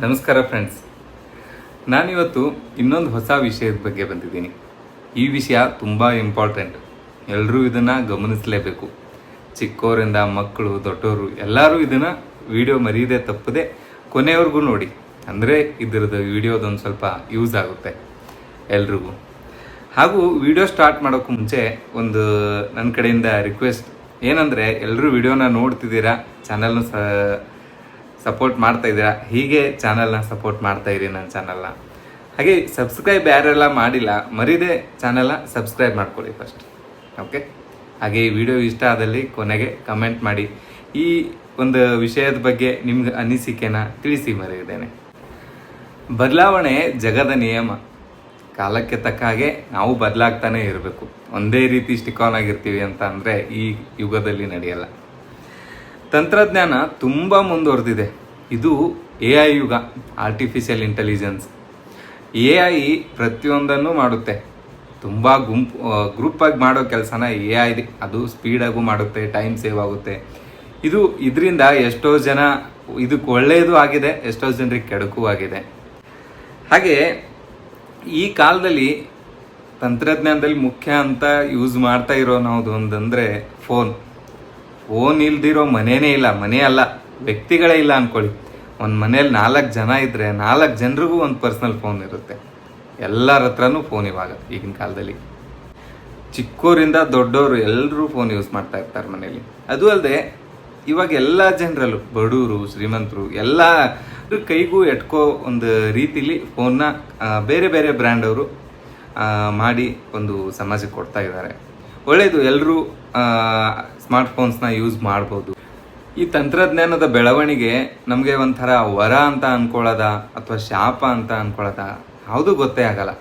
ನಮಸ್ಕಾರ ಫ್ರೆಂಡ್ಸ್, ನಾನಿವತ್ತು ಇನ್ನೊಂದು ಹೊಸ ವಿಷಯದ ಬಗ್ಗೆ ಬಂದಿದ್ದೀನಿ. ಈ ವಿಷಯ ತುಂಬ ಇಂಪಾರ್ಟೆಂಟ್. ಎಲ್ಲರೂ ಇದನ್ನು ಗಮನಿಸಲೇಬೇಕು. ಚಿಕ್ಕವರಿಂದ ಮಕ್ಕಳು, ದೊಡ್ಡವರು ಎಲ್ಲರೂ ಇದನ್ನು ವಿಡಿಯೋ ಮರೀದೆ ತಪ್ಪದೆ ಕೊನೆಯವರೆಗೂ ನೋಡಿ. ಅಂದರೆ ಇದರದ್ದು ವಿಡಿಯೋದೊಂದು ಸ್ವಲ್ಪ ಯೂಸ್ ಆಗುತ್ತೆ ಎಲ್ರಿಗೂ. ಹಾಗೂ ವಿಡಿಯೋ ಸ್ಟಾರ್ಟ್ ಮಾಡೋಕ್ಕೂ ಮುಂಚೆ ಒಂದು ನನ್ನ ಕಡೆಯಿಂದ ರಿಕ್ವೆಸ್ಟ್ ಏನಂದರೆ, ಎಲ್ಲರೂ ವಿಡಿಯೋನ ನೋಡ್ತಿದ್ದೀರಾ, ಚಾನಲ್ನು ಸಪೋರ್ಟ್ ಮಾಡ್ತಾ ಇದ್ದೀರಾ. ಹೀಗೆ ಚಾನಲ್ನ ಸಪೋರ್ಟ್ ಮಾಡ್ತಾ ಇರಿ. ನನ್ನ ಚಾನಲ್ನ ಹಾಗೆ ಸಬ್ಸ್ಕ್ರೈಬ್ ಯಾರೆಲ್ಲ ಮಾಡಿಲ್ಲ ಮರೀದೆ ಚಾನಲ್ನ ಸಬ್ಸ್ಕ್ರೈಬ್ ಮಾಡ್ಕೊಳ್ಳಿ ಫಸ್ಟ್. ಓಕೆ, ಹಾಗೆ ಈ ವಿಡಿಯೋ ಇಷ್ಟ ಆದಲ್ಲಿ ಕೊನೆಗೆ ಕಮೆಂಟ್ ಮಾಡಿ. ಈ ಒಂದು ವಿಷಯದ ಬಗ್ಗೆ ನಿಮ್ಗೆ ಅನಿಸಿಕೆನ ತಿಳಿಸಿ ಮರೆಯದೇನೆ. ಬದಲಾವಣೆ ಜಗದ ನಿಯಮ. ಕಾಲಕ್ಕೆ ತಕ್ಕ ಹಾಗೆ ನಾವು ಬದಲಾಗ್ತಾನೆ ಇರಬೇಕು. ಒಂದೇ ರೀತಿ ಸ್ಟಿಕ್ ಆನ್ ಆಗಿರ್ತೀವಿ ಅಂತ ಅಂದರೆ ಈ ಯುಗದಲ್ಲಿ ನಡೆಯಲ್ಲ. ತಂತ್ರಜ್ಞಾನ ತುಂಬ ಮುಂದುವರೆದಿದೆ. ಇದು AI ಯುಗ, ಆರ್ಟಿಫಿಷಿಯಲ್ ಇಂಟೆಲಿಜೆನ್ಸ್. AI ಪ್ರತಿಯೊಂದನ್ನು ಮಾಡುತ್ತೆ. ತುಂಬ ಗ್ರೂಪಾಗಿ ಮಾಡೋ ಕೆಲಸನ AI ಅದು ಸ್ಪೀಡಾಗೂ ಮಾಡುತ್ತೆ, ಟೈಮ್ ಸೇವ್ ಆಗುತ್ತೆ. ಇದರಿಂದ ಎಷ್ಟೋ ಜನ ಇದಕ್ಕೆ ಒಳ್ಳೆಯದು ಆಗಿದೆ, ಎಷ್ಟೋ ಜನರಿಗೆ ಕೆಡಕೂ ಆಗಿದೆ. ಹಾಗೆ ಈ ಕಾಲದಲ್ಲಿ ತಂತ್ರಜ್ಞಾನದಲ್ಲಿ ಮುಖ್ಯ ಅಂತ ಯೂಸ್ ಮಾಡ್ತಾ ಇರೋ ನಾವು ಒಂದಂದರೆ ಫೋನ್ ಇಲ್ದಿರೋ ಮನೆಯೇ ಇಲ್ಲ. ಮನೆ ಅಲ್ಲ, ವ್ಯಕ್ತಿಗಳೇ ಇಲ್ಲ ಅಂದ್ಕೊಳ್ಳಿ. ಒಂದು ಮನೇಲಿ 4 ಜನ ಇದ್ದರೆ 4 ಜನರಿಗೂ ಒಂದು ಪರ್ಸ್ನಲ್ ಫೋನ್ ಇರುತ್ತೆ. ಎಲ್ಲರ ಹತ್ರನೂ ಫೋನ್ ಇವಾಗ ಈಗಿನ ಕಾಲದಲ್ಲಿ. ಚಿಕ್ಕವರಿಂದ ದೊಡ್ಡವರು ಎಲ್ಲರೂ ಫೋನ್ ಯೂಸ್ ಮಾಡ್ತಾ ಇರ್ತಾರೆ ಮನೇಲಿ. ಅದು ಅಲ್ಲದೆ ಇವಾಗ ಎಲ್ಲ ಜನರಲ್ಲೂ ಬಡವರು, ಶ್ರೀಮಂತರು ಎಲ್ಲ ಕೈಗೂ ಎಟ್ಕೋ ಒಂದು ರೀತಿಲಿ ಫೋನ್ನ ಬೇರೆ ಬೇರೆ ಬ್ರ್ಯಾಂಡ್ ಅವರು ಮಾಡಿ ಒಂದು ಸಮಾಜಕ್ಕೆ ಕೊಡ್ತಾ ಇದ್ದಾರೆ. ಒಳ್ಳೆಯದು, ಎಲ್ಲರೂ ಸ್ಮಾರ್ಟ್ಫೋನ್ಸ್ನ ಯೂಸ್ ಮಾಡ್ಬೋದು. ಈ ತಂತ್ರಜ್ಞಾನದ ಬೆಳವಣಿಗೆ ನಮಗೆ ಒಂಥರ ವರ ಅಂತ ಅಂದ್ಕೊಳ್ಳೋದ ಅಥವಾ ಶಾಪ ಅಂತ ಅಂದ್ಕೊಳ್ಳೋದ ಯಾವುದೂ ಗೊತ್ತೇ ಆಗಲ್ಲ.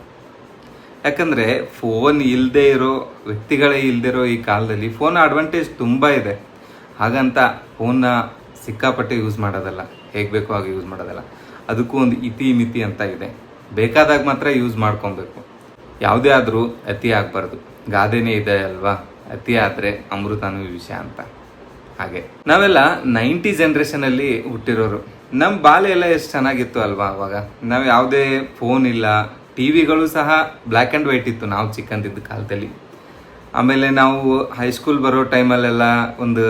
ಯಾಕಂದರೆ ಫೋನ್ ಇಲ್ಲದೆ ಇರೋ ವ್ಯಕ್ತಿಗಳೇ ಇಲ್ಲದಿರೋ ಈ ಕಾಲದಲ್ಲಿ ಫೋನ್ ಅಡ್ವಾಂಟೇಜ್ ತುಂಬ ಇದೆ. ಹಾಗಂತ ಫೋನ್ನ ಸಿಕ್ಕಾಪಟ್ಟೆ ಯೂಸ್ ಮಾಡೋದಲ್ಲ, ಹೇಗೆ ಬೇಕೋ ಹಾಗೆ ಯೂಸ್ ಮಾಡೋದಲ್ಲ. ಅದಕ್ಕೂ ಒಂದು ಮಿತಿ ಅಂತ ಇದೆ. ಬೇಕಾದಾಗ ಮಾತ್ರ ಯೂಸ್ ಮಾಡ್ಕೊಬೇಕು. ಯಾವುದೇ ಆದರೂ ಅತಿ ಆಗಬಾರ್ದು. ಗಾದೆನೇ ಇದೆ ಅಲ್ವಾ, ಅತಿ ಆದರೆ ಅಮೃತನೂ ವಿಷಯ ಅಂತ. ಹಾಗೆ ನಾವೆಲ್ಲ 90 ಜನ್ರೇಷನಲ್ಲಿ ಹುಟ್ಟಿರೋರು. ನಮ್ಮ ಬಾಲ್ಯ ಎಲ್ಲ ಎಷ್ಟು ಚೆನ್ನಾಗಿತ್ತು ಅಲ್ವಾ. ಅವಾಗ ನಾವು ಯಾವುದೇ ಫೋನ್ ಇಲ್ಲ, ಟಿವಿಗಳು ಸಹ ಬ್ಲ್ಯಾಕ್ ಆ್ಯಂಡ್ ವೈಟ್ ಇತ್ತು ನಾವು ಚಿಕ್ಕಂದಿದ್ದ ಕಾಲದಲ್ಲಿ. ಆಮೇಲೆ ನಾವು ಹೈಸ್ಕೂಲ್ ಬರೋ ಟೈಮಲ್ಲೆಲ್ಲ ಒಂದು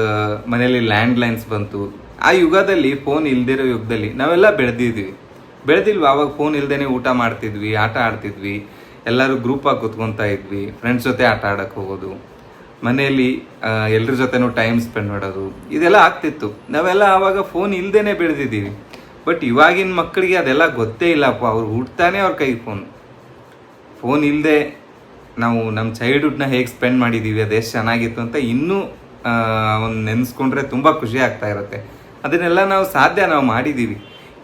ಮನೇಲಿ ಲ್ಯಾಂಡ್ಲೈನ್ಸ್ ಬಂತು. ಆ ಯುಗದಲ್ಲಿ ಫೋನ್ ಇಲ್ದಿರೋ ಯುಗದಲ್ಲಿ ನಾವೆಲ್ಲ ಬೆಳೆದಿಲ್ವ. ಆವಾಗ ಫೋನ್ ಇಲ್ದೇ ಊಟ ಮಾಡ್ತಿದ್ವಿ, ಆಟ ಆಡ್ತಿದ್ವಿ, ಎಲ್ಲರೂ ಗ್ರೂಪಾಗಿ ಕೂತ್ಕೊತಾ ಇದ್ವಿ, ಫ್ರೆಂಡ್ಸ್ ಜೊತೆ ಆಟ ಆಡೋಕ್ಕೆ ಹೋಗೋದು, ಮನೆಯಲ್ಲಿ ಎಲ್ಲರ ಜೊತೆನೂ ಟೈಮ್ ಸ್ಪೆಂಡ್ ಮಾಡೋದು, ಇದೆಲ್ಲ ಆಗ್ತಿತ್ತು. ನಾವೆಲ್ಲ ಆವಾಗ ಫೋನ್ ಇಲ್ದೇ ಬೆಳೆದಿದ್ದೀವಿ. ಬಟ್ ಇವಾಗಿನ ಮಕ್ಕಳಿಗೆ ಅದೆಲ್ಲ ಗೊತ್ತೇ ಇಲ್ಲಪ್ಪ. ಅವ್ರು ಹುಡ್ತಾನೆ ಅವ್ರ ಕೈಗೆ ಫೋನ್ ಇಲ್ಲದೆ ನಾವು ನಮ್ಮ ಚೈಲ್ಡ್ಹುಡ್ನ ಹೇಗೆ ಸ್ಪೆಂಡ್ ಮಾಡಿದ್ದೀವಿ, ಅದೆಷ್ಟು ಚೆನ್ನಾಗಿತ್ತು ಅಂತ ಇನ್ನೂ ಒಂದು ನೆನೆಸ್ಕೊಂಡ್ರೆ ತುಂಬ ಖುಷಿ ಆಗ್ತಾ ಇರುತ್ತೆ. ಅದನ್ನೆಲ್ಲ ನಾವು ಮಾಡಿದ್ದೀವಿ.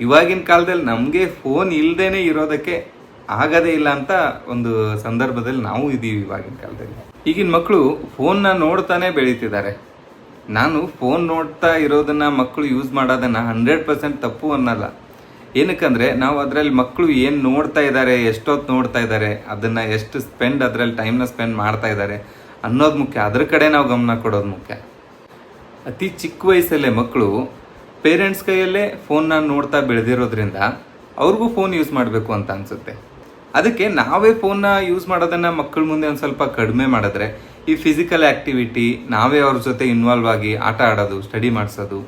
ಇವಾಗಿನ ಕಾಲದಲ್ಲಿ ನಮಗೆ ಫೋನ್ ಇಲ್ಲದೇ ಇರೋದಕ್ಕೆ ಆಗದೇ ಇಲ್ಲ ಅಂತ ಒಂದು ಸಂದರ್ಭದಲ್ಲಿ ನಾವು ಇದ್ದೀವಿ ಇವಾಗಿನ ಕಾಲದಲ್ಲಿ. ಈಗಿನ ಮಕ್ಕಳು ಫೋನ್ನ ನೋಡ್ತಾನೆ ಬೆಳೀತಿದ್ದಾರೆ. ನಾನು ಫೋನ್ ನೋಡ್ತಾ ಇರೋದನ್ನ ಮಕ್ಕಳು ಯೂಸ್ ಮಾಡೋದನ್ನು 100% ತಪ್ಪು ಅನ್ನಲ್ಲ. ಏನಕ್ಕಂದರೆ ನಾವು ಅದರಲ್ಲಿ ಮಕ್ಕಳು ಏನು ನೋಡ್ತಾ ಇದ್ದಾರೆ, ಎಷ್ಟೊತ್ತು ನೋಡ್ತಾ ಇದ್ದಾರೆ, ಅದನ್ನು ಎಷ್ಟು ಅದರಲ್ಲಿ ಟೈಮ್ನ ಸ್ಪೆಂಡ್ ಮಾಡ್ತಾ ಇದ್ದಾರೆ ಅನ್ನೋದು ಮುಖ್ಯ. ಅದ್ರ ಕಡೆ ನಾವು ಗಮನ ಕೊಡೋದು ಮುಖ್ಯ. ಅತಿ ಚಿಕ್ಕ ವಯಸ್ಸಲ್ಲೇ ಮಕ್ಕಳು ಪೇರೆಂಟ್ಸ್ ಕೈಯಲ್ಲೇ ಫೋನ್ನ ನೋಡ್ತಾ ಬೆಳೆದಿರೋದ್ರಿಂದ ಅವ್ರಿಗೂ ಫೋನ್ ಯೂಸ್ ಮಾಡಬೇಕು ಅಂತ ಅನಿಸುತ್ತೆ. ಅದಕ್ಕೆ ನಾವೇ ಫೋನ್ನ ಯೂಸ್ ಮಾಡೋದನ್ನು ಮಕ್ಕಳ ಮುಂದೆ ಒಂದು ಸ್ವಲ್ಪ ಕಡಿಮೆ ಮಾಡಿದ್ರೆ, ಈ ಫಿಸಿಕಲ್ ಆ್ಯಕ್ಟಿವಿಟಿ ನಾವೇ ಅವ್ರ ಜೊತೆ ಇನ್ವಾಲ್ವ್ ಆಗಿ ಆಟ ಆಡೋದು, ಸ್ಟಡಿ ಮಾಡಿಸೋದು,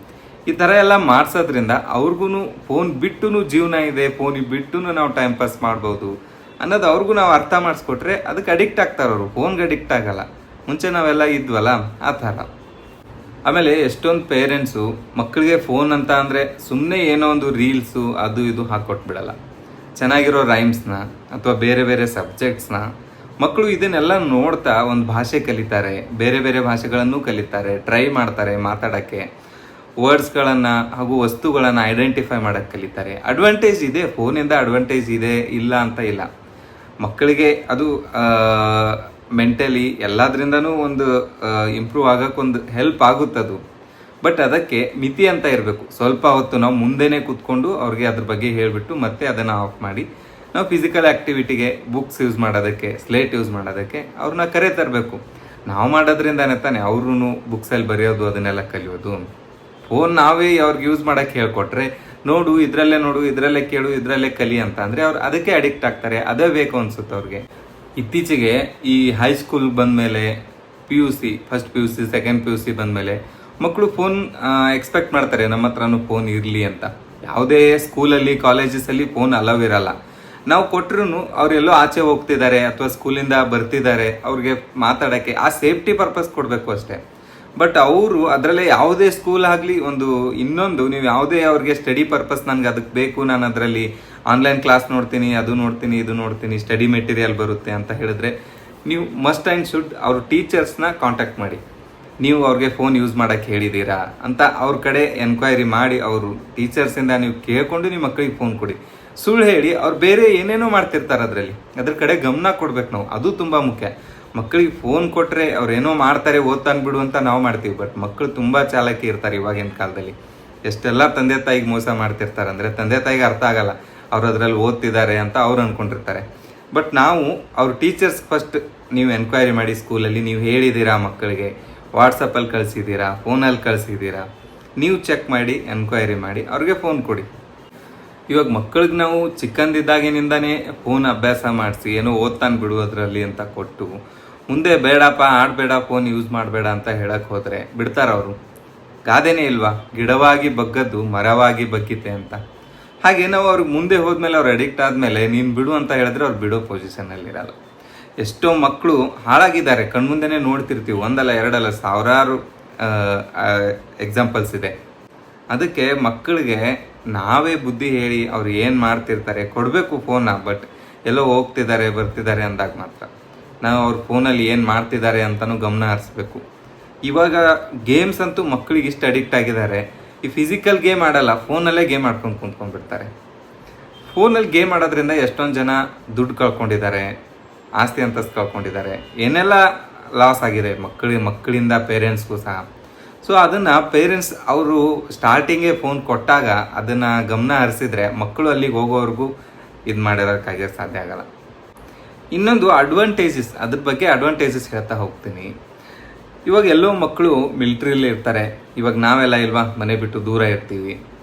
ಈ ಥರ ಎಲ್ಲ ಮಾಡಿಸೋದ್ರಿಂದ ಅವ್ರಿಗೂ ಫೋನ್ ಬಿಟ್ಟು ಜೀವನ ಇದೆ, ಫೋನ್ ಬಿಟ್ಟು ನಾವು ಟೈಮ್ ಪಾಸ್ ಮಾಡ್ಬೋದು ಅನ್ನೋದು ಅವ್ರಿಗೂ ನಾವು ಅರ್ಥ ಮಾಡಿಸ್ಕೊಟ್ರೆ ಅದಕ್ಕೆ ಅಡಿಕ್ಟ್ ಆಗ್ತಾರೆ. ಅವರು ಫೋನ್ಗೆ ಅಡಿಕ್ಟ್ ಆಗಲ್ಲ. ಮುಂಚೆ ನಾವೆಲ್ಲ ಇದ್ವಲ್ಲ ಆ ಥರ. ಆಮೇಲೆ ಎಷ್ಟೊಂದು ಪೇರೆಂಟ್ಸು ಮಕ್ಕಳಿಗೆ ಫೋನ್ ಅಂತ ಅಂದರೆ ಸುಮ್ಮನೆ ಏನೋ ಒಂದು ರೀಲ್ಸು ಅದು ಇದು ಹಾಕ್ಕೊಟ್ಬಿಡಲ್ಲ. ಚೆನ್ನಾಗಿರೋ ರೈಮ್ಸ್ನ ಅಥವಾ ಬೇರೆ ಬೇರೆ ಸಬ್ಜೆಕ್ಟ್ಸ್ನ ಮಕ್ಕಳು ಇದನ್ನೆಲ್ಲ ನೋಡ್ತಾ ಒಂದು ಭಾಷೆ ಕಲಿತಾರೆ, ಬೇರೆ ಬೇರೆ ಭಾಷೆಗಳನ್ನು ಕಲಿತಾರೆ, ಟ್ರೈ ಮಾಡ್ತಾರೆ ಮಾತಾಡೋಕ್ಕೆ, ವರ್ಡ್ಸ್ಗಳನ್ನು ಹಾಗೂ ವಸ್ತುಗಳನ್ನು ಐಡೆಂಟಿಫೈ ಮಾಡೋಕ್ಕೆ ಕಲಿತಾರೆ. ಅಡ್ವಾಂಟೇಜ್ ಇದೆ, ಫೋನಿಂದ ಅಡ್ವಾಂಟೇಜ್ ಇದೆ, ಇಲ್ಲ ಅಂತ ಇಲ್ಲ. ಮಕ್ಕಳಿಗೆ ಅದು ಮೆಂಟಲಿ ಎಲ್ಲದರಿಂದನೂ ಒಂದು ಇಂಪ್ರೂವ್ ಆಗೋಕ್ಕೊಂದು ಹೆಲ್ಪ್ ಆಗುತ್ತದು. ಬಟ್ ಅದಕ್ಕೆ ಮಿತಿ ಅಂತ ಇರಬೇಕು. ಸ್ವಲ್ಪ ಹೊತ್ತು ನಾವು ಮುಂದೆನೇ ಕೂತ್ಕೊಂಡು ಅವ್ರಿಗೆ ಅದ್ರ ಬಗ್ಗೆ ಹೇಳಿಬಿಟ್ಟು ಮತ್ತೆ ಅದನ್ನು ಆಫ್ ಮಾಡಿ ನಾವು ಫಿಸಿಕಲ್ ಆ್ಯಕ್ಟಿವಿಟಿಗೆ, ಬುಕ್ಸ್ ಯೂಸ್ ಮಾಡೋದಕ್ಕೆ, ಸ್ಲೇಟ್ ಯೂಸ್ ಮಾಡೋದಕ್ಕೆ ಅವ್ರನ್ನ ಕರೆ ತರಬೇಕು. ನಾವು ಮಾಡೋದ್ರಿಂದಾನೆ ತಾನೆ ಅವ್ರೂ ಬುಕ್ಸಲ್ಲಿ ಬರೆಯೋದು ಅದನ್ನೆಲ್ಲ ಕಲಿಯೋದು. ಫೋನ್ ನಾವೇ ಅವ್ರಿಗೆ ಯೂಸ್ ಮಾಡೋಕ್ಕೆ ಹೇಳ್ಕೊಟ್ರೆ ನೋಡು ಇದರಲ್ಲೇ ಕೇಳು, ಇದರಲ್ಲೇ ಕಲಿ ಅಂತ. ಅಂದರೆ ಅವ್ರು ಅದಕ್ಕೆ ಅಡಿಕ್ಟ್ ಆಗ್ತಾರೆ, ಅದೇ ಬೇಕು ಅನ್ಸುತ್ತೆ ಅವ್ರಿಗೆ. ಇತ್ತೀಚೆಗೆ ಈ ಹೈಸ್ಕೂಲ್ ಬಂದಮೇಲೆ PUC, first PUC, second PUC ಬಂದಮೇಲೆ ಮಕ್ಕಳು ಫೋನ್ ಎಕ್ಸ್ಪೆಕ್ಟ್ ಮಾಡ್ತಾರೆ ನಮ್ಮ ಹತ್ರನೂ ಫೋನ್ ಇರಲಿ ಅಂತ. ಯಾವುದೇ ಸ್ಕೂಲಲ್ಲಿ ಕಾಲೇಜಸಲ್ಲಿ ಫೋನ್ ಅಲವ್ ಇರಲ್ಲ. ನಾವು ಕೊಟ್ಟರು ಅವರೆಲ್ಲೋ ಆಚೆ ಹೋಗ್ತಿದ್ದಾರೆ ಅಥವಾ ಸ್ಕೂಲಿಂದ ಬರ್ತಿದ್ದಾರೆ, ಅವ್ರಿಗೆ ಮಾತಾಡೋಕ್ಕೆ ಆ ಸೇಫ್ಟಿ ಪರ್ಪಸ್ ಕೊಡಬೇಕು ಅಷ್ಟೇ. ಬಟ್ ಅವರು ಅದರಲ್ಲೇ ಯಾವುದೇ ಸ್ಕೂಲ್ ಆಗಲಿ ಇನ್ನೊಂದು ನೀವು ಯಾವುದೇ ಅವ್ರಿಗೆ ಸ್ಟಡಿ ಪರ್ಪಸ್ ನನಗೆ ಅದಕ್ಕೆ ಬೇಕು, ನಾನು ಅದರಲ್ಲಿ ಆನ್ಲೈನ್ ಕ್ಲಾಸ್ ನೋಡ್ತೀನಿ, ಅದು ನೋಡ್ತೀನಿ, ಇದು ನೋಡ್ತೀನಿ, ಸ್ಟಡಿ ಮೆಟೀರಿಯಲ್ ಬರುತ್ತೆ ಅಂತ ಹೇಳಿದ್ರೆ ನೀವು ಮಸ್ಟ್ ಆ್ಯಂಡ್ ಶುಡ್ ಅವ್ರ ಟೀಚರ್ಸ್ನ ಕಾಂಟ್ಯಾಕ್ಟ್ ಮಾಡಿ. ನೀವು ಅವ್ರಿಗೆ ಫೋನ್ ಯೂಸ್ ಮಾಡೋಕ್ಕೆ ಹೇಳಿದ್ದೀರಾ ಅಂತ ಅವ್ರ ಕಡೆ ಎನ್ಕ್ವೈರಿ ಮಾಡಿ ಅವರು ಟೀಚರ್ಸಿಂದ ನೀವು ಕೇಳ್ಕೊಂಡು ನಿಮ್ಮ ಮಕ್ಕಳಿಗೆ ಫೋನ್ ಕೊಡಿ. ಸುಳ್ಳು ಹೇಳಿ ಅವ್ರು ಬೇರೆ ಏನೇನೋ ಮಾಡ್ತಿರ್ತಾರೆ, ಅದ್ರ ಕಡೆ ಗಮನ ಕೊಡ್ಬೇಕು ನಾವು. ಅದು ತುಂಬ ಮುಖ್ಯ. ಮಕ್ಕಳಿಗೆ ಫೋನ್ ಕೊಟ್ಟರೆ ಅವ್ರು ಏನೋ ಮಾಡ್ತಾರೆ, ಓದ್ತಾನೆ ಬಿಡು ಅಂತ ನಾವು ಮಾಡ್ತೀವಿ. ಬಟ್ ಮಕ್ಕಳು ತುಂಬ ಚಾಲಾಕಿ ಇರ್ತಾರೆ ಇವಾಗಿನ ಕಾಲದಲ್ಲಿ. ಎಷ್ಟೆಲ್ಲ ತಂದೆ ತಾಯಿಗೆ ಮೋಸ ಮಾಡ್ತಿರ್ತಾರೆ ಅಂದರೆ ತಂದೆ ತಾಯಿಗೆ ಅರ್ಥ ಆಗಲ್ಲ, ಅವ್ರು ಅದರಲ್ಲಿ ಓದ್ತಿದ್ದಾರೆ ಅಂತ ಅವ್ರು ಅಂದ್ಕೊಂಡಿರ್ತಾರೆ. ಬಟ್ ನಾವು ಅವ್ರ ಟೀಚರ್ಸ್ ಫಸ್ಟ್ ನೀವು ಎನ್ಕ್ವೈರಿ ಮಾಡಿ, ಸ್ಕೂಲಲ್ಲಿ ನೀವು ಹೇಳಿದ್ದೀರಾ ಮಕ್ಕಳಿಗೆ, ವಾಟ್ಸಪ್ಪಲ್ಲಿ ಕಳಿಸಿದ್ದೀರಾ, ಫೋನಲ್ಲಿ ಕಳಿಸಿದ್ದೀರಾ, ನೀವು ಚೆಕ್ ಮಾಡಿ ಎನ್ಕ್ವೈರಿ ಮಾಡಿ ಅವ್ರಿಗೆ ಫೋನ್ ಕೊಡಿ. ಇವಾಗ ಮಕ್ಕಳಿಗೆ ನಾವು ಚಿಕ್ಕಂದಿದ್ದಾಗಿನಿಂದನೇ ಫೋನ್ ಅಭ್ಯಾಸ ಮಾಡಿಸಿ ಏನೋ ಓದ್ತಾನೆ ಬಿಡು ಅದರಲ್ಲಿ ಅಂತ ಕೊಟ್ಟು ಮುಂದೆ ಬೇಡಪ್ಪ ಆಡಬೇಡ ಫೋನ್ ಯೂಸ್ ಮಾಡಬೇಡ ಅಂತ ಹೇಳಕ್ಕೆ ಹೋದರೆ ಬಿಡ್ತಾರ ಅವರು? ಗಾದೆನೇ ಇಲ್ವಾ, ಗಿಡವಾಗಿ ಬಗ್ಗದ್ದು ಮರವಾಗಿ ಬಗ್ಗಿತೆ ಅಂತ. ಹಾಗೆ ನಾವು ಅವ್ರಿಗೆ ಮುಂದೆ ಹೋದ್ಮೇಲೆ ಅವ್ರು ಅಡಿಕ್ಟ್ ಆದಮೇಲೆ ನೀನು ಬಿಡು ಅಂತ ಹೇಳಿದ್ರೆ ಅವ್ರು ಬಿಡೋ ಪೊಸಿಷನ್ನಲ್ಲಿರಲ್ಲ. ಎಷ್ಟೋ ಮಕ್ಕಳು ಹಾಳಾಗಿದ್ದಾರೆ, ಕಣ್ಮುಂದೆನೇ ನೋಡ್ತಿರ್ತೀವಿ. ಒಂದಲ್ಲ ಎರಡಲ್ಲ ಸಾವಿರಾರು ಎಕ್ಸಾಂಪಲ್ಸ್ ಇದೆ. ಅದಕ್ಕೆ ಮಕ್ಕಳಿಗೆ ನಾವೇ ಬುದ್ಧಿ ಹೇಳಿ ಅವ್ರು ಏನು ಮಾಡ್ತಿರ್ತಾರೆ ಕೊಡಬೇಕು ಫೋನ್ನ. ಬಟ್ ಎಲ್ಲೋ ಹೋಗ್ತಿದ್ದಾರೆ ಬರ್ತಿದ್ದಾರೆ ಅಂದಾಗ ಮಾತ್ರ ನಾವು ಅವ್ರ ಫೋನಲ್ಲಿ ಏನು ಮಾಡ್ತಿದ್ದಾರೆ ಅಂತಲೂ ಗಮನ ಹರಿಸ್ಬೇಕು. ಇವಾಗ ಗೇಮ್ಸ್ ಅಂತೂ ಮಕ್ಕಳಿಗೆ ಇಷ್ಟು ಅಡಿಕ್ಟ್ ಆಗಿದ್ದಾರೆ, ಈ ಫಿಸಿಕಲ್ ಗೇಮ್ ಆಡಲ್ಲ, ಫೋನಲ್ಲೇ ಗೇಮ್ ಆಡ್ಕೊಂಡು ಕುಂತ್ಕೊಂಡ್ಬಿಡ್ತಾರೆ. ಫೋನಲ್ಲಿ ಗೇಮ್ ಆಡೋದ್ರಿಂದ ಎಷ್ಟೊಂದು ಜನ ದುಡ್ಡು ಕಳ್ಕೊಂಡಿದ್ದಾರೆ, ಆಸ್ತಿ ಅಂತಸ್ತು ಕಳ್ಕೊಂಡಿದ್ದಾರೆ, ಏನೆಲ್ಲ ಲಾಸ್ ಆಗಿದೆ ಮಕ್ಕಳಿಂದ ಪೇರೆಂಟ್ಸ್ಗೂ ಸಹ. ಸೊ ಅದನ್ನು ಪೇರೆಂಟ್ಸ್ ಅವರು ಸ್ಟಾರ್ಟಿಂಗೇ ಫೋನ್ ಕೊಟ್ಟಾಗ ಅದನ್ನು ಗಮನ ಹರಿಸಿದ್ರೆ ಮಕ್ಕಳು ಅಲ್ಲಿಗೆ ಹೋಗೋವರೆಗೂ ಇದು ಮಾಡಿರೋಕ್ಕಾಗಿ ಸಾಧ್ಯ ಆಗಲ್ಲ. ಇನ್ನೊಂದು ಅಡ್ವಾಂಟೇಜಸ್, ಅದ್ರ ಬಗ್ಗೆ ಅಡ್ವಾಂಟೇಜಸ್ ಹೇಳ್ತಾ ಹೋಗ್ತೀನಿ. ಇವಾಗ ಎಲ್ಲೋ ಮಕ್ಕಳು ಮಿಲ್ಟ್ರಿಯಲ್ಲಿ ಇರ್ತಾರೆ. ಇವಾಗ ನಾವೆಲ್ಲ ಇಲ್ವಾ ಮನೆ ಬಿಟ್ಟು ದೂರ ಇರ್ತೀವಿ,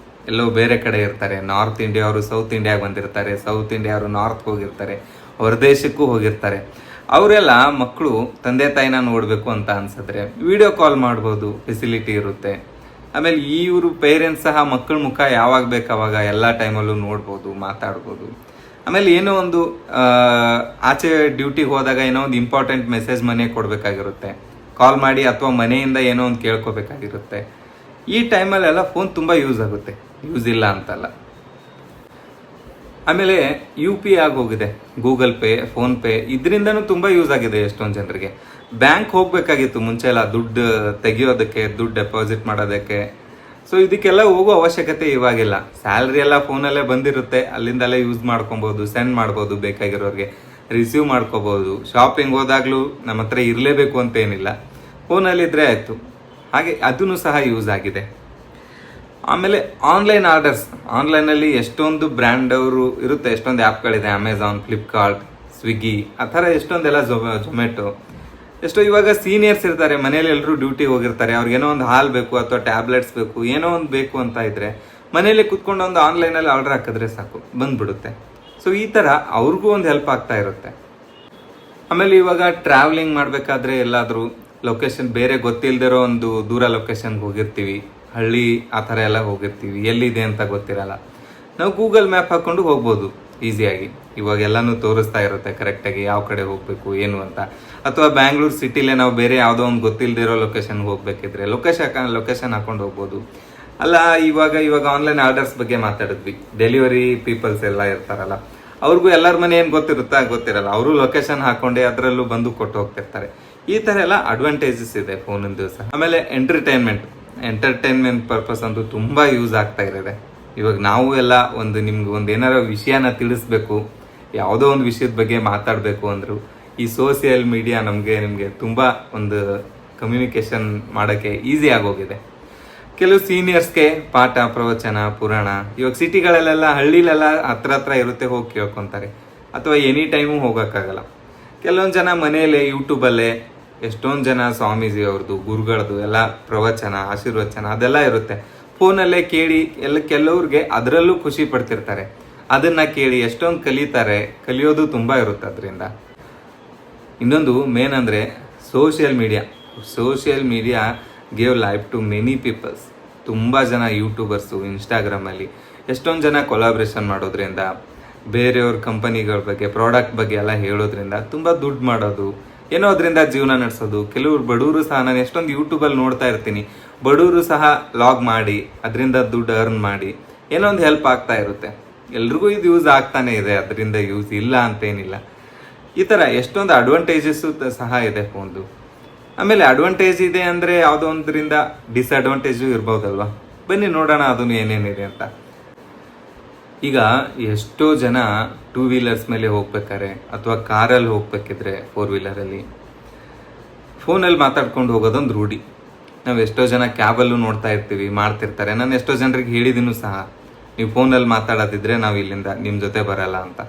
ಎಲ್ಲೋ ಬೇರೆ ಕಡೆ ಇರ್ತಾರೆ. ನಾರ್ತ್ ಇಂಡಿಯಾ ಅವರು ಸೌತ್ ಇಂಡಿಯಾಗೆ ಬಂದಿರ್ತಾರೆ, ಸೌತ್ ಇಂಡಿಯಾ ಅವರು ನಾರ್ತ್ಗೆ ಹೋಗಿರ್ತಾರೆ, ಹೊರದೇಶಕ್ಕೂ ಹೋಗಿರ್ತಾರೆ. ಅವರೆಲ್ಲ ಮಕ್ಕಳು ತಂದೆ ತಾಯಿನ ನೋಡಬೇಕು ಅಂತ ಅನ್ಸಿದ್ರೆ ವಿಡಿಯೋ ಕಾಲ್ ಮಾಡ್ಬೋದು, ಫೆಸಿಲಿಟಿ ಇರುತ್ತೆ. ಆಮೇಲೆ ಇವರು ಪೇರೆಂಟ್ಸ್ ಸಹ ಮಕ್ಕಳ ಮುಖ ಯಾವಾಗ ಬೇಕು ಅವಾಗ ಎಲ್ಲ ಟೈಮಲ್ಲೂ ನೋಡ್ಬೋದು, ಮಾತಾಡ್ಬೋದು. ಆಮೇಲೆ ಏನೋ ಒಂದು ಆಚೆ ಡ್ಯೂಟಿಗೆ ಹೋದಾಗ ಏನೋ ಒಂದು ಇಂಪಾರ್ಟೆಂಟ್ ಮೆಸೇಜ್ ಮನೆಗೆ ಕೊಡಬೇಕಾಗಿರುತ್ತೆ, ಕಾಲ್ ಮಾಡಿ ಅಥವಾ ಮನೆಯಿಂದ ಏನೋ ಒಂದು ಕೇಳ್ಕೊಬೇಕಾಗಿರುತ್ತೆ. ಈ ಟೈಮಲ್ಲೆಲ್ಲ ಫೋನ್ ತುಂಬ ಯೂಸ್ ಆಗುತ್ತೆ, ಯೂಸ್ ಇಲ್ಲ ಅಂತಲ್ಲ. ಆಮೇಲೆ UPI ಆಗೋಗಿದೆ, ಗೂಗಲ್ ಪೇ, ಫೋನ್ಪೇ, ಇದರಿಂದನೂ ತುಂಬ ಯೂಸ್ ಆಗಿದೆ ಎಷ್ಟೊಂದು ಜನರಿಗೆ. ಬ್ಯಾಂಕ್ ಹೋಗಬೇಕಾಗಿತ್ತು ಮುಂಚೆ ಎಲ್ಲ ದುಡ್ಡು ತೆಗಿಯೋದಕ್ಕೆ, ದುಡ್ಡು ಡೆಪಾಸಿಟ್ ಮಾಡೋದಕ್ಕೆ. ಸೊ ಇದಕ್ಕೆಲ್ಲ ಹೋಗೋ ಅವಶ್ಯಕತೆ ಇವಾಗಿಲ್ಲ. ಸ್ಯಾಲ್ರಿ ಎಲ್ಲ ಫೋನಲ್ಲೇ ಬಂದಿರುತ್ತೆ, ಅಲ್ಲಿಂದಲೇ ಯೂಸ್ ಮಾಡ್ಕೊಬೋದು, ಸೆಂಡ್ ಮಾಡ್ಬೋದು, ಬೇಕಾಗಿರೋರಿಗೆ ರಿಸೀವ್ ಮಾಡ್ಕೋಬೋದು. ಶಾಪಿಂಗ್ ಹೋದಾಗಲೂ ನಮ್ಮ ಹತ್ರ ಇರಲೇಬೇಕು ಅಂತ ಏನಿಲ್ಲ, ಫೋನಲ್ಲಿದ್ದರೆ ಆಯಿತು. ಹಾಗೆ ಅದೂ ಸಹ ಯೂಸ್ ಆಗಿದೆ. ಆಮೇಲೆ ಆನ್ಲೈನ್ ಆರ್ಡರ್ಸ್, ಆನ್ಲೈನಲ್ಲಿ ಎಷ್ಟೊಂದು ಬ್ರ್ಯಾಂಡ್ ಅವರು ಇರುತ್ತೆ, ಎಷ್ಟೊಂದು ಆ್ಯಪ್ಗಳಿದೆ, ಅಮೆಝಾನ್, ಫ್ಲಿಪ್ಕಾರ್ಟ್, ಸ್ವಿಗ್ಗಿ, ಆ ಥರ ಎಷ್ಟೊಂದೆಲ್ಲ ಝೊಮ್ಯಾಟೊ. ಎಷ್ಟೋ ಇವಾಗ ಸೀನಿಯರ್ಸ್ ಇರ್ತಾರೆ, ಮನೇಲಿ ಎಲ್ಲರೂ ಡ್ಯೂಟಿಗೆ ಹೋಗಿರ್ತಾರೆ, ಅವ್ರಿಗೇನೋ ಒಂದು ಹಾಲು ಬೇಕು ಅಥವಾ ಟ್ಯಾಬ್ಲೆಟ್ಸ್ ಬೇಕು, ಏನೋ ಒಂದು ಬೇಕು ಅಂತ ಇದ್ದರೆ ಮನೇಲಿ ಕುತ್ಕೊಂಡು ಒಂದು ಆನ್ಲೈನಲ್ಲಿ ಆರ್ಡರ್ ಹಾಕಿದ್ರೆ ಸಾಕು, ಬಂದ್ಬಿಡುತ್ತೆ. ಸೊ ಈ ಥರ ಅವ್ರಿಗೂ ಒಂದು ಹೆಲ್ಪ್ ಆಗ್ತಾ ಇರುತ್ತೆ. ಆಮೇಲೆ ಇವಾಗ ಟ್ರಾವೆಲಿಂಗ್ ಮಾಡಬೇಕಾದ್ರೆ ಎಲ್ಲಾದರೂ ಲೊಕೇಶನ್ ಬೇರೆ ಗೊತ್ತಿಲ್ಲದಿರೋ ಒಂದು ದೂರ ಲೊಕೇಶನ್ಗೆ ಹೋಗಿರ್ತೀವಿ, ಹಳ್ಳಿ ಆ ಥರ ಎಲ್ಲ ಹೋಗಿರ್ತೀವಿ, ಎಲ್ಲಿದೆ ಅಂತ ಗೊತ್ತಿರಲ್ಲ. ನಾವು ಗೂಗಲ್ ಮ್ಯಾಪ್ ಹಾಕ್ಕೊಂಡು ಹೋಗ್ಬೋದು ಈಸಿಯಾಗಿ. ಇವಾಗ ಎಲ್ಲನೂ ತೋರಿಸ್ತಾ ಇರುತ್ತೆ ಕರೆಕ್ಟಾಗಿ ಯಾವ ಕಡೆ ಹೋಗಬೇಕು ಏನು ಅಂತ. ಅಥವಾ ಬ್ಯಾಂಗ್ಳೂರು ಸಿಟಿಲೇ ನಾವು ಬೇರೆ ಯಾವುದೋ ಒಂದು ಗೊತ್ತಿಲ್ಲದಿರೋ ಲೊಕೇಶನ್ಗೆ ಹೋಗ್ಬೇಕಿದ್ರೆ ಲೊಕೇಶನ್ ಹಾಕೊಂಡು ಹೋಗ್ಬೋದು. ಅಲ್ಲ ಇವಾಗ ಆನ್ಲೈನ್ ಆರ್ಡರ್ಸ್ ಬಗ್ಗೆ ಮಾತಾಡಿದ್ವಿ. ಡೆಲಿವರಿ ಪೀಪಲ್ಸ್ ಎಲ್ಲ ಇರ್ತಾರಲ್ಲ, ಅವ್ರಿಗೂ ಎಲ್ಲರ ಮನೆ ಏನು ಗೊತ್ತಿರಲ್ಲ, ಅವರು ಲೊಕೇಶನ್ ಹಾಕೊಂಡೆ ಅದರಲ್ಲೂ ಬಂದು ಕೊಟ್ಟು ಹೋಗ್ತಿರ್ತಾರೆ. ಈ ಥರ ಎಲ್ಲ ಅಡ್ವಾಂಟೇಜಸ್ ಇದೆ ಫೋನಿಂದು ಸಹ. ಆಮೇಲೆ ಎಂಟರ್ಟೈನ್ಮೆಂಟ್ ಪರ್ಪಸ್ ಅಂತೂ ತುಂಬ ಯೂಸ್ ಆಗ್ತಾ ಇದೆ. ಇವಾಗ ನಾವು ಎಲ್ಲ ನಿಮ್ಗೆ ಒಂದು ಏನಾರ ವಿಷಯನ ತಿಳಿಸ್ಬೇಕು, ಯಾವುದೋ ಒಂದು ವಿಷಯದ ಬಗ್ಗೆ ಮಾತಾಡಬೇಕು ಅಂದರು ಈ ಸೋಷಿಯಲ್ ಮೀಡಿಯಾ ನಿಮಗೆ ತುಂಬ ಒಂದು ಕಮ್ಯುನಿಕೇಷನ್ ಮಾಡೋಕ್ಕೆ ಈಸಿ ಆಗೋಗಿದೆ. ಕೆಲವು ಸೀನಿಯರ್ಸ್ಗೆ ಪಾಠ, ಪ್ರವಚನ, ಪುರಾಣ, ಇವಾಗ ಸಿಟಿಗಳಲ್ಲೆಲ್ಲ ಹಳ್ಳಿಲೆಲ್ಲ ಹತ್ರ ಇರುತ್ತೆ, ಹೋಗಿ ಕೇಳ್ಕೊತಾರೆ. ಅಥವಾ ಎನಿ ಟೈಮು ಹೋಗೋಕ್ಕಾಗಲ್ಲ. ಕೆಲವೊಂದು ಜನ ಮನೆಯಲ್ಲೇ ಯೂಟ್ಯೂಬಲ್ಲೇ ಎಷ್ಟೊಂದು ಜನ ಸ್ವಾಮೀಜಿ ಅವ್ರದ್ದು, ಗುರುಗಳದ್ದು ಎಲ್ಲ ಪ್ರವಚನ, ಆಶೀರ್ವಚನ ಅದೆಲ್ಲ ಇರುತ್ತೆ. ಫೋನಲ್ಲೇ ಕೇಳಿ ಕೆಲವ್ರಿಗೆ ಅದರಲ್ಲೂ ಖುಷಿ ಪಡ್ತಿರ್ತಾರೆ. ಅದನ್ನ ಕೇಳಿ ಎಷ್ಟೊಂದು ಕಲಿತಾರೆ, ಕಲಿಯೋದು ತುಂಬ ಇರುತ್ತೆ ಅದರಿಂದ. ಇನ್ನೊಂದು ಮೇನ್ ಅಂದರೆ social media gave life to many peoples. ತುಂಬ ಜನ ಯೂಟ್ಯೂಬರ್ಸು ಇನ್ಸ್ಟಾಗ್ರಾಮಲ್ಲಿ ಎಷ್ಟೊಂದು ಜನ ಕೊಲಾಬ್ರೇಷನ್ ಮಾಡೋದ್ರಿಂದ, ಬೇರೆಯವ್ರ ಕಂಪನಿಗಳ ಬಗ್ಗೆ ಪ್ರಾಡಕ್ಟ್ ಬಗ್ಗೆ ಎಲ್ಲ ಹೇಳೋದ್ರಿಂದ ತುಂಬ ದುಡ್ಡು ಮಾಡೋದು, ಏನೋ ಅದರಿಂದ ಜೀವನ ನಡೆಸೋದು. ಕೆಲವರು ಬಡವರು ಸಹ, ನಾನು ಎಷ್ಟೊಂದು ಯೂಟ್ಯೂಬಲ್ಲಿ ನೋಡ್ತಾ ಇರ್ತೀನಿ, ಬಡವರು ಸಹ ಲಾಗ್ ಮಾಡಿ ಅದರಿಂದ ದುಡ್ಡು ಅರ್ನ್ ಮಾಡಿ ಏನೋ ಒಂದು ಹೆಲ್ಪ್ ಆಗ್ತಾ ಇರುತ್ತೆ. ಎಲ್ರಿಗೂ ಇದು ಯೂಸ್ ಆಗ್ತಾನೆ ಇದೆ, ಅದರಿಂದ ಯೂಸ್ ಇಲ್ಲ ಅಂತೇನಿಲ್ಲ. ಈ ಥರ ಎಷ್ಟೊಂದು ಅಡ್ವಾಂಟೇಜಸ್ಸು ಸಹ ಇದೆ ಫೋನ್ದು. ಆಮೇಲೆ ಅಡ್ವಾಂಟೇಜ್ ಇದೆ ಅಂದರೆ ಯಾವುದೋ ಒಂದರಿಂದ ಡಿಸ್ಅಡ್ವಾಂಟೇಜು ಇರ್ಬೋದಲ್ವಾ. ಬನ್ನಿ ನೋಡೋಣ ಅದನ್ನು ಏನೇನಿದೆ ಅಂತ. ಈಗ ಎಷ್ಟೋ ಜನ 2 ವೀಲರ್ಸ್ ಮೇಲೆ ಹೋಗ್ಬೇಕಾರೆ ಅಥವಾ ಕಾರಲ್ಲಿ ಹೋಗ್ಬೇಕಿದ್ರೆ 4 ವೀಲರಲ್ಲಿ ಫೋನಲ್ಲಿ ಮಾತಾಡ್ಕೊಂಡು ಹೋಗೋದೊಂದು ರೂಢಿ. ನಾವು ಎಷ್ಟೋ ಜನ ಕ್ಯಾಬಲ್ಲೂ ನೋಡ್ತಾ ಇರ್ತೀವಿ, ಮಾಡ್ತಿರ್ತಾರೆ. ನಾನು ಎಷ್ಟೋ ಜನರಿಗೆ ಹೇಳಿದೀನಿ ಸಹ, ನೀವು ಫೋನಲ್ಲಿ ಮಾತಾಡೋದಿದ್ರೆ ನಾವು ಇಲ್ಲಿಂದ ನಿಮ್ಮ ಜೊತೆ ಬರಲ್ಲ ಅಂತ.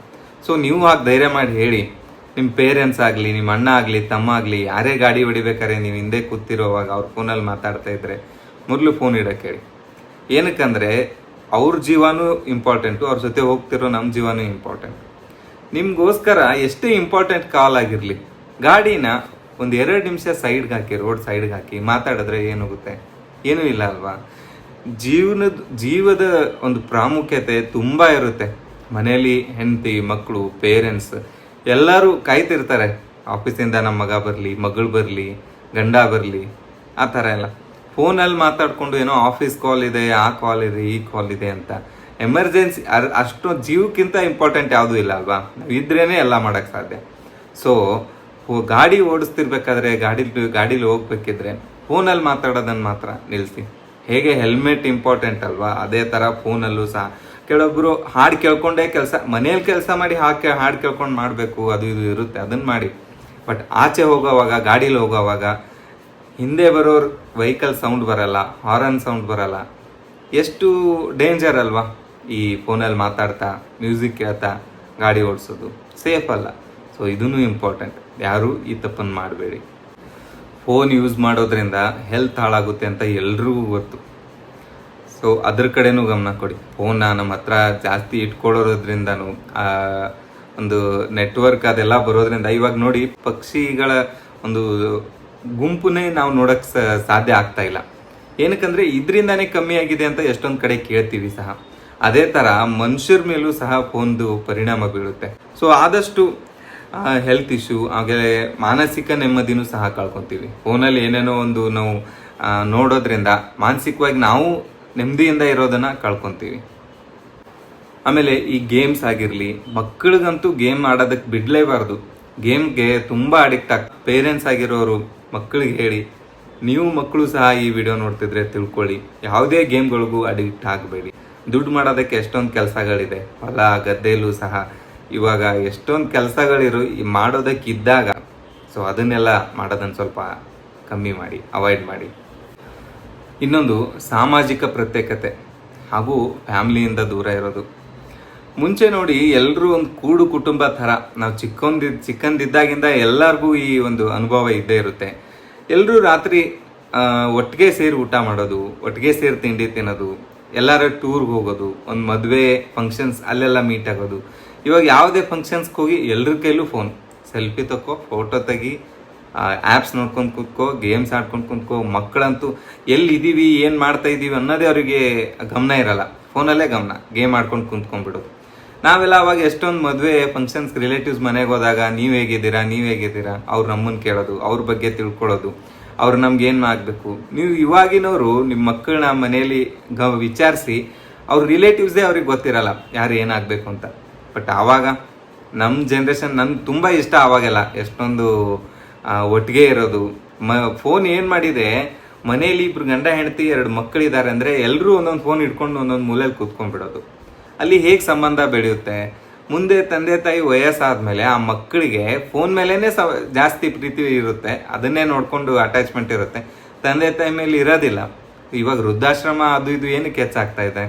ಸೊ ನೀವು ಹಾಗೆ ಧೈರ್ಯ ಮಾಡಿ ಹೇಳಿ. ನಿಮ್ಮ ಪೇರೆಂಟ್ಸ್ ಆಗಲಿ, ನಿಮ್ಮ ಅಣ್ಣ ಆಗಲಿ, ತಮ್ಮ ಆಗಲಿ, ಯಾರೇ ಗಾಡಿ ಹೊಡಿಬೇಕಾರೆ ನೀವು ಹಿಂದೆ ಕೂತಿರೋವಾಗ ಅವ್ರು ಫೋನಲ್ಲಿ ಮಾತಾಡ್ತಾ ಇದ್ರೆ ಮೊದಲು ಫೋನ್ ಇಡೋಕ್ಕೆ ಹೇಳಿ. ಏನಕ್ಕಂದರೆ ಅವ್ರ ಜೀವನೂ ಇಂಪಾರ್ಟೆಂಟು, ಅವ್ರ ಜೊತೆ ಹೋಗ್ತಿರೋ ನಮ್ಮ ಜೀವನೂ ಇಂಪಾರ್ಟೆಂಟ್. ನಿಮಗೋಸ್ಕರ ಎಷ್ಟೇ ಇಂಪಾರ್ಟೆಂಟ್ ಕಾಲ್ ಆಗಿರಲಿ, ಗಾಡಿನ ಒಂದು 2 ನಿಮಿಷ ಸೈಡ್ಗೆ ಹಾಕಿ, ರೋಡ್ ಸೈಡ್ಗೆ ಹಾಕಿ ಮಾತಾಡಿದ್ರೆ ಏನಾಗುತ್ತೆ? ಏನೂ ಇಲ್ಲ ಅಲ್ವಾ. ಜೀವದ ಒಂದು ಪ್ರಾಮುಖ್ಯತೆ ತುಂಬ ಇರುತ್ತೆ. ಮನೆಯಲ್ಲಿ ಹೆಂಡತಿ, ಮಕ್ಕಳು, ಪೇರೆಂಟ್ಸ್ ಎಲ್ಲರೂ ಕಾಯ್ತಿರ್ತಾರೆ. ಆಫೀಸಿಂದ ನಮ್ಮ ಮಗ ಬರಲಿ, ಮಗಳು ಬರಲಿ, ಗಂಡ ಬರಲಿ, ಆ ಥರ ಎಲ್ಲ. ಫೋನಲ್ಲಿ ಮಾತಾಡಿಕೊಂಡು ಏನೋ ಆಫೀಸ್ ಕಾಲ್ ಇದೆ, ಆ ಕಾಲ್ ಇದೆ, ಈ ಕಾಲ್ ಇದೆ ಅಂತ ಎಮರ್ಜೆನ್ಸಿ ಅಷ್ಟು ಜೀವಕ್ಕಿಂತ ಇಂಪಾರ್ಟೆಂಟ್ ಯಾವುದೂ ಇಲ್ಲ ಅಲ್ವಾ. ನಾವು ಇದ್ರೇ ಎಲ್ಲ ಮಾಡೋಕ್ಕೆ ಸಾಧ್ಯ. ಸೊ ಗಾಡಿ ಓಡಿಸ್ತಿರ್ಬೇಕಾದ್ರೆ, ಗಾಡೀಲಿ ಹೋಗ್ಬೇಕಿದ್ರೆ ಫೋನಲ್ಲಿ ಮಾತಾಡೋದನ್ನು ಮಾತ್ರ ನಿಲ್ಲಿಸಿ. ಹೇಗೆ ಹೆಲ್ಮೆಟ್ ಇಂಪಾರ್ಟೆಂಟ್ ಅಲ್ವಾ, ಅದೇ ಥರ ಫೋನಲ್ಲೂ ಸಹ ಕೆಲವೊಬ್ಬರು ಹಾಡು ಕೇಳ್ಕೊಂಡೇ ಮನೇಲಿ ಕೆಲಸ ಮಾಡಿ ಹಾಡು ಕೇಳ್ಕೊಂಡು ಮಾಡಬೇಕು, ಅದು ಇದು ಇರುತ್ತೆ, ಅದನ್ನು ಮಾಡಿ. ಬಟ್ ಆಚೆ ಹೋಗೋವಾಗ, ಗಾಡೀಲಿ ಹೋಗೋವಾಗ ಹಿಂದೆ ಬರೋರು ವೆಹಿಕಲ್ ಸೌಂಡ್ ಬರಲ್ಲ, ಹಾರನ್ ಸೌಂಡ್ ಬರಲ್ಲ. ಎಷ್ಟು ಡೇಂಜರ್ ಅಲ್ವಾ ಈ ಫೋನಲ್ಲಿ ಮಾತಾಡ್ತಾ ಮ್ಯೂಸಿಕ್ ಕೇಳ್ತಾ ಗಾಡಿ ಓಡಿಸೋದು. ಸೇಫ್ ಅಲ್ಲ. ಸೊ ಇದೂ ಇಂಪಾರ್ಟೆಂಟ್. ಯಾರೂ ಈ ತಪ್ಪನ್ನು ಮಾಡಬೇಡಿ. ಫೋನ್ ಯೂಸ್ ಮಾಡೋದ್ರಿಂದ ಹೆಲ್ತ್ ಹಾಳಾಗುತ್ತೆ ಅಂತ ಎಲ್ರಿಗೂ ಗೊತ್ತು. ಸೊ ಅದ್ರ ಕಡೆನೂ ಗಮನ ಕೊಡಿ. ಫೋನ್ನ ನಮ್ಮ ಹತ್ರ ಜಾಸ್ತಿ ಇಟ್ಕೊಳ್ಳೋದ್ರಿಂದನೂ ಒಂದು ನೆಟ್ವರ್ಕ್ ಅದೆಲ್ಲ ಬರೋದ್ರಿಂದ ಇವಾಗ ನೋಡಿ, ಪಕ್ಷಿಗಳ ಒಂದು ಗುಂಪನ್ನೇ ನಾವು ನೋಡೋಕ್ಕೆ ಸಾಧ್ಯ ಆಗ್ತಾ ಇಲ್ಲ. ಏನಕ್ಕಂದರೆ ಇದರಿಂದಾನೇ ಕಮ್ಮಿ ಆಗಿದೆ ಅಂತ ಎಷ್ಟೊಂದು ಕಡೆ ಕೇಳ್ತೀವಿ ಸಹ. ಅದೇ ಥರ ಮನುಷ್ಯರ ಮೇಲೂ ಸಹ ಫೋನ್ದು ಪರಿಣಾಮ ಬೀಳುತ್ತೆ. ಸೊ ಆದಷ್ಟು ಹೆಲ್ತ್ ಇಶ್ಯೂ, ಹಾಗೆ ಮಾನಸಿಕ ನೆಮ್ಮದಿನೂ ಸಹ ಕಳ್ಕೊತೀವಿ. ಫೋನಲ್ಲಿ ಏನೇನೋ ಒಂದು ನಾವು ನೋಡೋದ್ರಿಂದ ಮಾನಸಿಕವಾಗಿ ನಾವು ನೆಮ್ಮದಿಯಿಂದ ಇರೋದನ್ನು ಕಳ್ಕೊತೀವಿ. ಆಮೇಲೆ ಈ ಗೇಮ್ಸ್ ಆಗಿರಲಿ, ಮಕ್ಕಳಿಗಂತೂ ಗೇಮ್ ಆಡೋದಕ್ಕೆ ಬಿಡಲೇಬಾರ್ದು. ಗೇಮ್ಗೆ ತುಂಬ ಅಡಿಕ್ಟ್ ಪೇರೆಂಟ್ಸ್ ಆಗಿರೋರು ಮಕ್ಕಳಿಗೆ ಹೇಳಿ. ನೀವು ಮಕ್ಕಳು ಸಹ ಈ ವಿಡಿಯೋ ನೋಡ್ತಿದ್ರೆ ತಿಳ್ಕೊಳ್ಳಿ, ಯಾವುದೇ ಗೇಮ್ಗಳಿಗೂ ಅಡಿಕ್ಟ್ ಆಗಬೇಡಿ. ದುಡ್ಡು ಮಾಡೋದಕ್ಕೆ ಎಷ್ಟೊಂದು ಕೆಲಸಗಳಿದೆ, ಹೊಲ ಗದ್ದೆಯಲ್ಲೂ ಸಹ ಇವಾಗ ಎಷ್ಟೊಂದು ಕೆಲಸಗಳಿರೋ ಮಾಡೋದಕ್ಕಿದ್ದಾಗ. ಸೊ ಅದನ್ನೆಲ್ಲ ಮಾಡೋದನ್ನು ಸ್ವಲ್ಪ ಕಮ್ಮಿ ಮಾಡಿ, ಅವಾಯ್ಡ್ ಮಾಡಿ. ಇನ್ನೊಂದು ಸಾಮಾಜಿಕ ಪ್ರತ್ಯೇಕತೆ ಹಾಗೂ ಫ್ಯಾಮ್ಲಿಯಿಂದ ದೂರ ಇರೋದು. ಮುಂಚೆ ನೋಡಿ, ಎಲ್ಲರೂ ಒಂದು ಕೂಡು ಕುಟುಂಬ ಥರ. ನಾವು ಚಿಕ್ಕಂದಿದ್ದಾಗಿಂದ ಎಲ್ಲರಿಗೂ ಈ ಒಂದು ಅನುಭವ ಇದ್ದೇ ಇರುತ್ತೆ. ಎಲ್ಲರೂ ರಾತ್ರಿ ಒಟ್ಟಿಗೆ ಸೇರಿ ಊಟ ಮಾಡೋದು, ಒಟ್ಟಿಗೆ ಸೇರಿ ತಿಂಡಿ ತಿನ್ನೋದು, ಎಲ್ಲರೂ ಟೂರ್ಗೆ ಹೋಗೋದು, ಒಂದು ಮದುವೆ ಫಂಕ್ಷನ್ಸ್ ಅಲ್ಲೆಲ್ಲ ಮೀಟ್ ಆಗೋದು. ಇವಾಗ ಯಾವುದೇ ಫಂಕ್ಷನ್ಸ್ಗೆ ಹೋಗಿ ಎಲ್ಲರ ಕೈಲೂ ಫೋನ್. ಸೆಲ್ಫಿ ತಗೋ, ಫೋಟೋ ತೆಗಿ, ಆ್ಯಪ್ಸ್ ನೋಡ್ಕೊಂಡು ಕೂತ್ಕೋ, ಗೇಮ್ಸ್ ಆಡ್ಕೊಂಡು ಕೂತ್ಕೋ. ಮಕ್ಕಳಂತೂ ಎಲ್ಲಿದ್ದೀವಿ, ಏನು ಮಾಡ್ತಾ ಇದ್ದೀವಿ ಅನ್ನೋದೇ ಅವರಿಗೆ ಗಮನ ಇರಲ್ಲ. ಫೋನಲ್ಲೇ ಗಮನ, ಗೇಮ್ ಆಡ್ಕೊಂಡು ಕುಂತ್ಕೊಂಡ್ಬಿಡೋದು. ನಾವೆಲ್ಲ ಅವಾಗ ಎಷ್ಟೊಂದು ಮದುವೆ ಫಂಕ್ಷನ್ಸ್ ರಿಲೇಟಿವ್ಸ್ ಮನೆಗೆ ಹೋದಾಗ ನೀವು ಹೇಗಿದ್ದೀರಾ ಅವ್ರು ನಮ್ಮನ್ನು ಕೇಳೋದು, ಅವ್ರ ಬಗ್ಗೆ ತಿಳ್ಕೊಳ್ಳೋದು, ಅವ್ರು ನಮ್ಗೆ ಏನು ಆಗಬೇಕು. ನೀವು ಇವಾಗಿನವರು ನಿಮ್ಮ ಮಕ್ಕಳನ್ನ ಮನೆಯಲ್ಲಿ ವಿಚಾರಿಸಿ, ಅವ್ರ ರಿಲೇಟಿವ್ಸೇ ಅವ್ರಿಗೆ ಗೊತ್ತಿರಲ್ಲ ಯಾರು ಏನಾಗಬೇಕು ಅಂತ. ಬಟ್ ಆವಾಗ ನಮ್ಮ ಜನ್ರೇಷನ್, ನನ್ಗೆ ತುಂಬ ಇಷ್ಟ ಆವಾಗೆಲ್ಲ ಎಷ್ಟೊಂದು ಒಟ್ಟಿಗೆ ಇರೋದು. ಫೋನ್ ಏನು ಮಾಡಿದೆ, ಮನೇಲಿ 2 ಗಂಡ ಹೆಂಡತಿ 2 ಮಕ್ಕಳಿದ್ದಾರೆ ಅಂದರೆ ಎಲ್ಲರೂ ಒಂದೊಂದು ಫೋನ್ ಇಟ್ಕೊಂಡು ಒಂದೊಂದು ಮೂಲೆಯಲ್ಲಿ ಕೂತ್ಕೊಂಡ್ಬಿಡೋದು. ಅಲ್ಲಿ ಹೇಗೆ ಸಂಬಂಧ ಬೆಳೆಯುತ್ತೆ? ಮುಂದೆ ತಂದೆ ತಾಯಿ ವಯಸ್ಸಾದ್ಮೇಲೆ ಆ ಮಕ್ಕಳಿಗೆ ಫೋನ್ ಮೇಲೇ ಜಾಸ್ತಿ ಪ್ರೀತಿ ಇರುತ್ತೆ, ಅದನ್ನೇ ನೋಡ್ಕೊಂಡು ಅಟ್ಯಾಚ್ಮೆಂಟ್ ಇರುತ್ತೆ, ತಂದೆ ತಾಯಿ ಮೇಲೆ ಇರೋದಿಲ್ಲ. ಇವಾಗ ವೃದ್ಧಾಶ್ರಮ ಅದು ಇದು ಏನಕ್ಕೆ ಹೆಚ್ಚಾಗ್ತಾ ಇದೆ?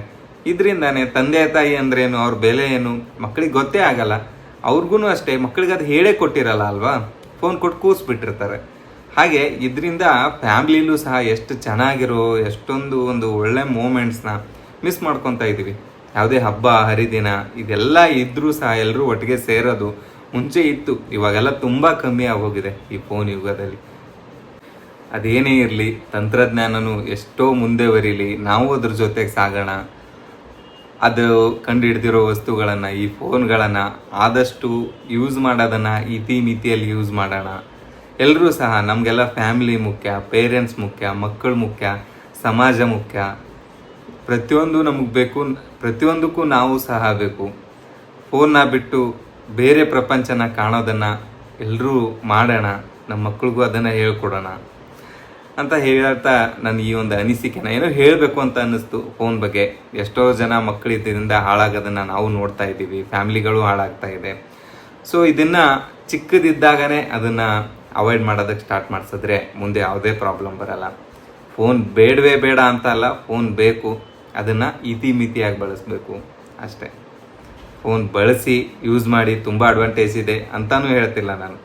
ಇದರಿಂದಾನೆ. ತಂದೆ ತಾಯಿ ಅಂದ್ರೇನು, ಅವ್ರ ಬೆಲೆ ಏನು ಮಕ್ಕಳಿಗೆ ಗೊತ್ತೇ ಆಗಲ್ಲ. ಅವ್ರಿಗೂ ಅಷ್ಟೇ, ಮಕ್ಕಳಿಗೆ ಅದು ಹೇಳೇ ಕೊಟ್ಟಿರಲ್ಲ ಅಲ್ವಾ, ಫೋನ್ ಕೊಟ್ಟು ಕೂಸ್ಬಿಟ್ಟಿರ್ತಾರೆ. ಹಾಗೆ ಇದರಿಂದ ಫ್ಯಾಮ್ಲಿಲೂ ಸಹ ಎಷ್ಟು ಚೆನ್ನಾಗಿರೋ ಎಷ್ಟೊಂದು ಒಂದು ಒಳ್ಳೆ ಮೂಮೆಂಟ್ಸ್ನ ಮಿಸ್ ಮಾಡ್ಕೊತಾ ಇದ್ದೀವಿ. ಯಾವುದೇ ಹಬ್ಬ ಹರಿದಿನ ಇದೆಲ್ಲ ಇದ್ರೂ ಸಹ ಎಲ್ಲರೂ ಒಟ್ಟಿಗೆ ಸೇರೋದು ಮುಂಚೆ ಇತ್ತು, ಇವಾಗೆಲ್ಲ ತುಂಬ ಕಮ್ಮಿ ಆಗೋಗಿದೆ ಈ ಫೋನ್ ಯುಗದಲ್ಲಿ. ಅದೇನೇ ಇರಲಿ, ತಂತ್ರಜ್ಞಾನನೂ ಎಷ್ಟೋ ಮುಂದೆ ಬರೀಲಿ, ನಾವು ಅದ್ರ ಜೊತೆಗೆ ಸಾಗೋಣ. ಅದು ಕಂಡುಹಿಡ್ದಿರೋ ವಸ್ತುಗಳನ್ನು, ಈ ಫೋನ್ಗಳನ್ನು ಆದಷ್ಟು ಯೂಸ್ ಮಾಡೋದನ್ನು ಮಿತಿಯಲ್ಲಿ ಯೂಸ್ ಮಾಡೋಣ. ಎಲ್ಲರೂ ಸಹ ನಮಗೆಲ್ಲ ಫ್ಯಾಮಿಲಿ ಮುಖ್ಯ, ಪೇರೆಂಟ್ಸ್ ಮುಖ್ಯ, ಮಕ್ಕಳು ಮುಖ್ಯ, ಸಮಾಜ ಮುಖ್ಯ. ಪ್ರತಿಯೊಂದು ನಮಗೆ ಬೇಕು, ಪ್ರತಿಯೊಂದಕ್ಕೂ ನಾವು ಸಹ ಬೇಕು. ಫೋನ್ನ ಬಿಟ್ಟು ಬೇರೆ ಪ್ರಪಂಚನ ಕಾಣೋದನ್ನು ಎಲ್ಲರೂ ಮಾಡೋಣ, ನಮ್ಮ ಮಕ್ಕಳಿಗೂ ಅದನ್ನು ಹೇಳ್ಕೊಡೋಣ ಅಂತ ಹೇಳ್ತಾ ನಾನು ಈ ಒಂದು ಅನಿಸಿಕೆನ ಏನೋ ಹೇಳಬೇಕು ಅಂತ ಅನ್ನಿಸ್ತು ಫೋನ್ ಬಗ್ಗೆ. ಎಷ್ಟೋ ಜನ ಮಕ್ಕಳು ಇದರಿಂದ ಹಾಳಾಗೋದನ್ನು ನಾವು ನೋಡ್ತಾ ಇದ್ದೀವಿ, ಫ್ಯಾಮಿಲಿಗಳು ಹಾಳಾಗ್ತಾ ಇದೆ. ಸೊ ಇದನ್ನು ಚಿಕ್ಕದಿದ್ದಾಗನೇ ಅದನ್ನು ಅವಾಯ್ಡ್ ಮಾಡೋದಕ್ಕೆ ಸ್ಟಾರ್ಟ್ ಮಾಡಿಸಿದ್ರೆ ಮುಂದೆ ಯಾವುದೇ ಪ್ರಾಬ್ಲಮ್ ಬರಲ್ಲ. ಫೋನ್ ಬೇಡವೇ ಬೇಡ ಅಂತ ಅಲ್ಲ, ಫೋನ್ ಬೇಕು, ಅದನ್ನು ಮಿತಿಯಾಗಿ ಬಳಸಬೇಕು ಅಷ್ಟೇ. ಫೋನ್ ಬಳಸಿ ಯೂಸ್ ಮಾಡಿ, ತುಂಬ ಅಡ್ವಾಂಟೇಜ್ ಇದೆ ಅಂತಾನೂ ಹೇಳ್ತಿಲ್ಲ ನಾನು.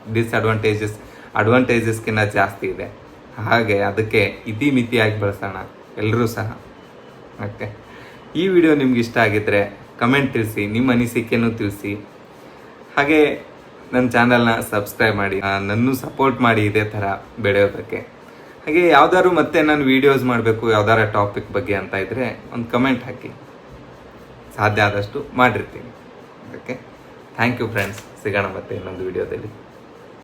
ಅಡ್ವಾಂಟೇಜಸ್ಗಿಂತ ಜಾಸ್ತಿ ಇದೆ. ಹಾಗೆ ಅದಕ್ಕೆ ಮಿತಿಯಾಗಿ ಬಳಸೋಣ ಎಲ್ಲರೂ ಸಹ. ಓಕೆ, ಈ ವಿಡಿಯೋ ನಿಮ್ಗೆ ಇಷ್ಟ ಆಗಿದ್ದರೆ ಕಮೆಂಟ್ ತಿಳಿಸಿ, ನಿಮ್ಮ ಅನಿಸಿಕೆನೂ ತಿಳಿಸಿ. ಹಾಗೆ ನನ್ನ ಚಾನಲ್ನ ಸಬ್ಸ್ಕ್ರೈಬ್ ಮಾಡಿ, ನನ್ನೂ ಸಪೋರ್ಟ್ ಮಾಡಿ ಇದೇ ಥರ ಬೆಳೆಯೋದಕ್ಕೆ. ಹಾಗೆ ಯಾವ್ದಾದ್ರು ಮತ್ತೆ ನಾನು ವೀಡಿಯೋಸ್ ಮಾಡಬೇಕು ಯಾವ್ದಾರ ಟಾಪಿಕ್ ಬಗ್ಗೆ ಅಂತ ಇದ್ದರೆ ಒಂದು ಕಮೆಂಟ್ ಹಾಕಿ, ಸಾಧ್ಯ ಆದಷ್ಟು ಮಾಡಿರ್ತೀನಿ. Okay, thank you friends. ಸಿಗೋಣ ಮತ್ತೆ ಇನ್ನೊಂದು ವಿಡಿಯೋದಲ್ಲಿ.